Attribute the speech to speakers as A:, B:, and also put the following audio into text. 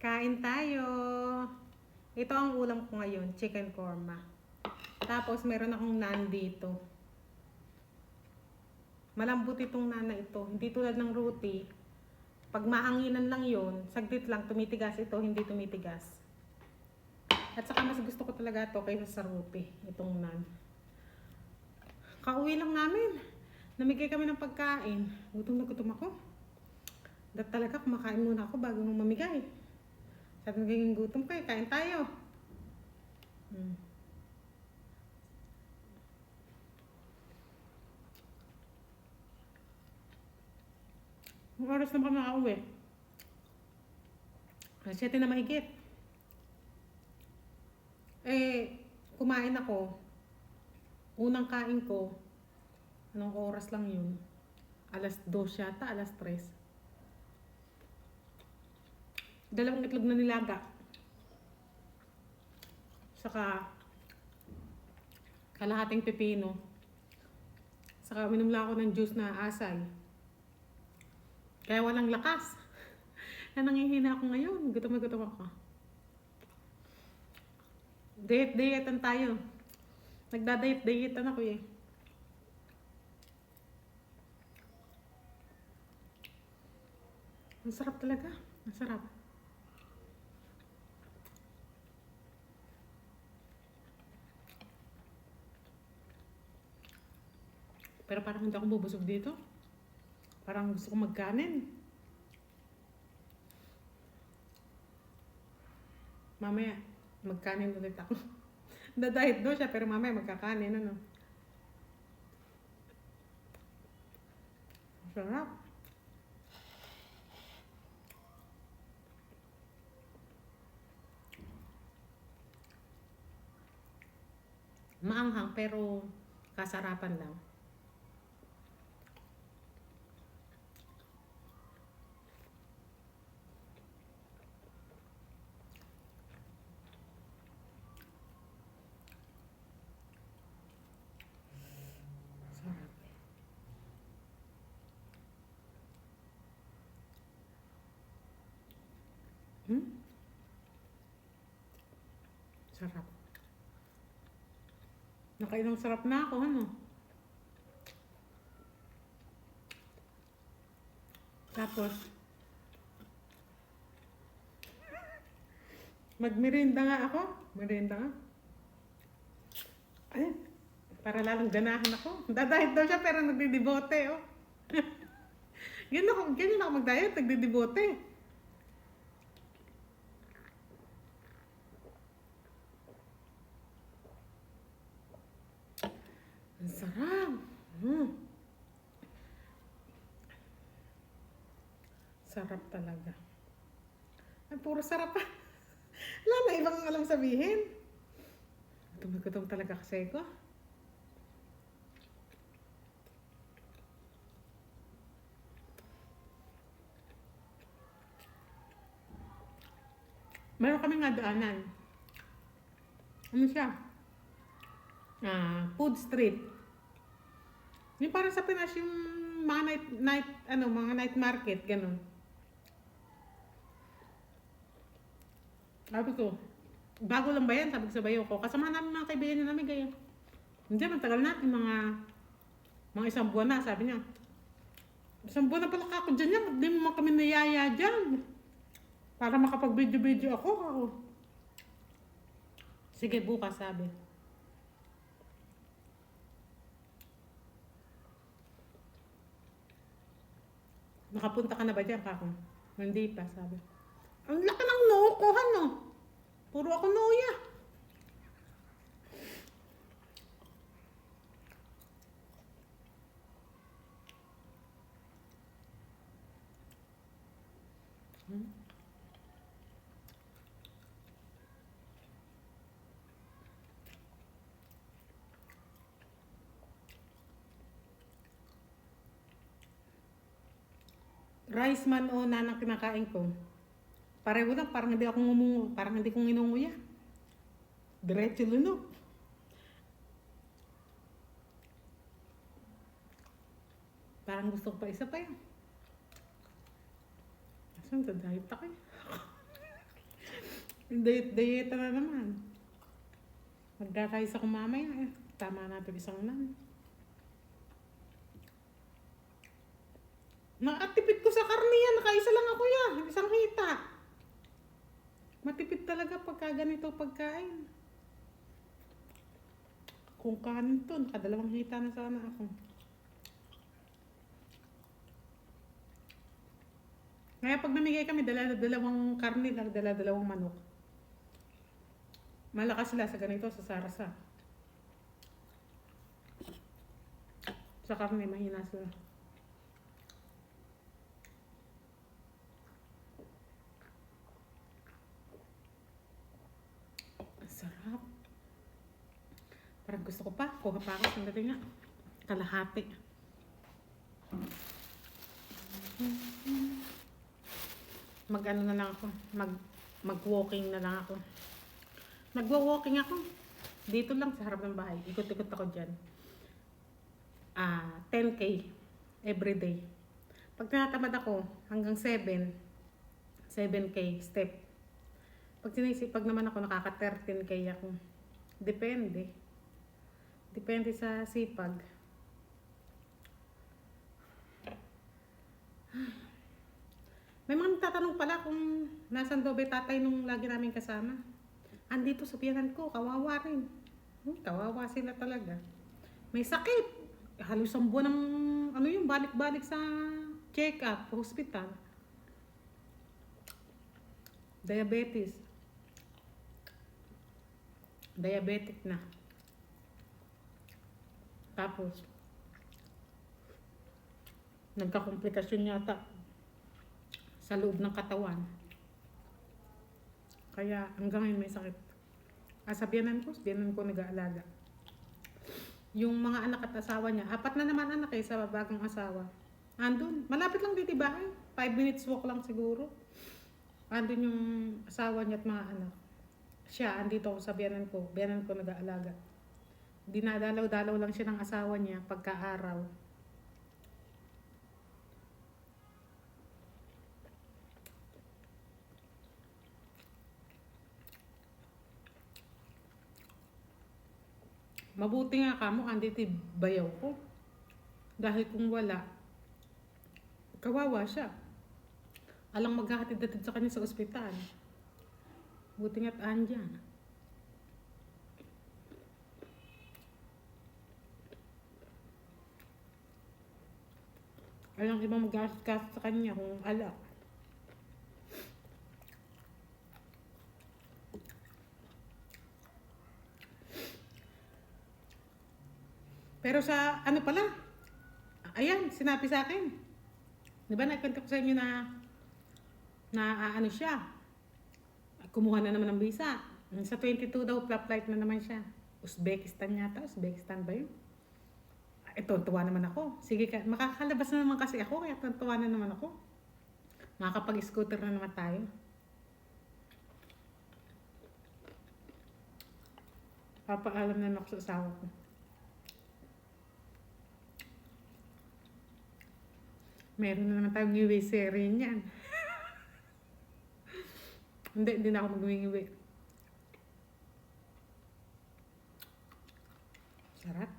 A: Kain tayo. Ito ang ulam ko ngayon, chicken korma. Tapos meron akong naan dito. Malambot itong naan na ito. Hindi tulad ng roti. Pag mahanginan lang yon, saglit lang tumitigas ito, hindi tumitigas. At saka mas gusto ko talaga ito kaysa sa roti, itong naan. Kauwi lang namin. Namigay kami ng pagkain. Gutom na gutom ako. Dapat talaga kumakain muna ako bago mamigay. Sabi naging gutom ko kain tayo. Ang oras na kami nakauwi. 7 na mahigit. Kumain ako. Unang kain ko, anong oras lang yun? Alas 2 yata, alas 3. Dalawang itlog na nilaga. Saka kalahating pepino. Saka minom lang ako ng juice na asay. Kaya walang lakas. Na nangihina ako ngayon. Gutom na gutom ako. Diet-dietan tayo. Nagda-diet-dietan ako eh. Ang sarap talaga. Ang sarap. Pero parang hindi ako bubusog dito. Parang gusto ko magkanin. Mamaya, magkanin ulit ako. Da-diet do siya, pero mamaya magkakanin, ano. Sarap. Maanghang, pero kasarapan lang. Sarap. Nakailang sarap na ako, ano. Tapos, magmerienda nga ako. Merienda nga. Ay, para lalong ganahan ako. Dadahit daw siya pero nagdidibote, oh. Ganyan ako mag-diet, nagdidibote. Ang sarap. Sarap talaga. Ay, puro sarap pa. Wala na ibang alam sabihin. Gutom talaga kasi ko. Meron kaming daanan. Ano siya? Food street. Yung parang sa Pinas yung mga mga night market, ganun. Sabi ko, bago lang ba yan? Sabi ko sa bayo ko. Kasama namin mga kaibigan niya namin gaya. Hindi, matagal natin, mga isang buwan na, sabi niya. Isang buwan na pala ako dyan yan, hindi mo kami niyaya dyan. Para makapag-video ako. Sige, bukas, sabi. Nakapunta ka na ba dyan, kako? Hindi pa, sabi. Ang laki ng noo ko, no? Puro ako noya. Rice man o nanang kinakain ko. Pareho lang, parang hindi ako parang hindi ko nginunguya. Diretso lunok. Parang gusto ko pa isa pa yun. Saan ka diet ako eh? Diet na naman. Magkakais ako mamaya eh. Tama natin isang nan. Nakatipid ko sa karne yan. Nakaisa lang ako yan. Isang hita. Matipid talaga pagka ganito pagkain. Kung kanin to, nakadalawang hita na sana ako. Kaya pag namigay kami, dalawang karne lang, dalawang manok. Malakas sila sa ganito, sa sarasa. Sa karne, mahina sila. Ang sarap. Parang gusto ko pa. Kuha pa ako. Sandali nga. Kalahati. Mag-ano na lang ako. Mag-walking na lang ako. Nagwa-walking ako. Dito lang sa harap ng bahay. Ikot-ikot ako dyan. 10K everyday. Pag tinatamad ako, hanggang 7K step. Pag naman ako, nakaka 13K ako. Depende. Depende sa sipag. May mga nagtatanong pala kung nasan daw ba tatay nung lagi namin kasama. Andito sa biyanan ko, kawawa rin. Kawawa sila talaga. May sakit. Halos ang buwan ng balik-balik sa check-up, hospital. Diabetes. Diabetic na. Tapos, nagkakomplikasyon yata sa loob ng katawan. Kaya hanggang ngayon may sakit. Sa biyanan ko nag-aalaga. Yung mga anak at asawa niya, 4 na naman anak sa bagong asawa. Andun, malapit lang dito bahay. 5 minutes walk lang siguro. Andun yung asawa niya at mga anak. Siya, andito ako sa biyanan ko nag-aalaga. Dinadalaw-dalaw lang siya ng asawa niya pagka-araw. Mabuti nga kamo, andito bayaw ko. Dahil kung wala, kawawa siya. Alang maghahatid-hatid sa kanya sa ospital. Buti nga't andyan. Alang ibang maghahatid sa kanya kung alak. Pero sa ano pala, ayan, sinabi sa akin. Di ba nagkwento ko sa inyo na ano siya, kumuha na naman ng visa. Sa 22 daw, flight na naman siya. Uzbekistan yata, Uzbekistan ba yun? Ito, tuwa naman ako. Sige, makakalabas na naman kasi ako, kaya tuwa na naman ako. Makakapag-scooter na naman tayo. Papaalam na naman ako sa asawa ko. Meron na naman tayong ngiwi series niyan. Hindi na ako mag-ngiwi. Sarap.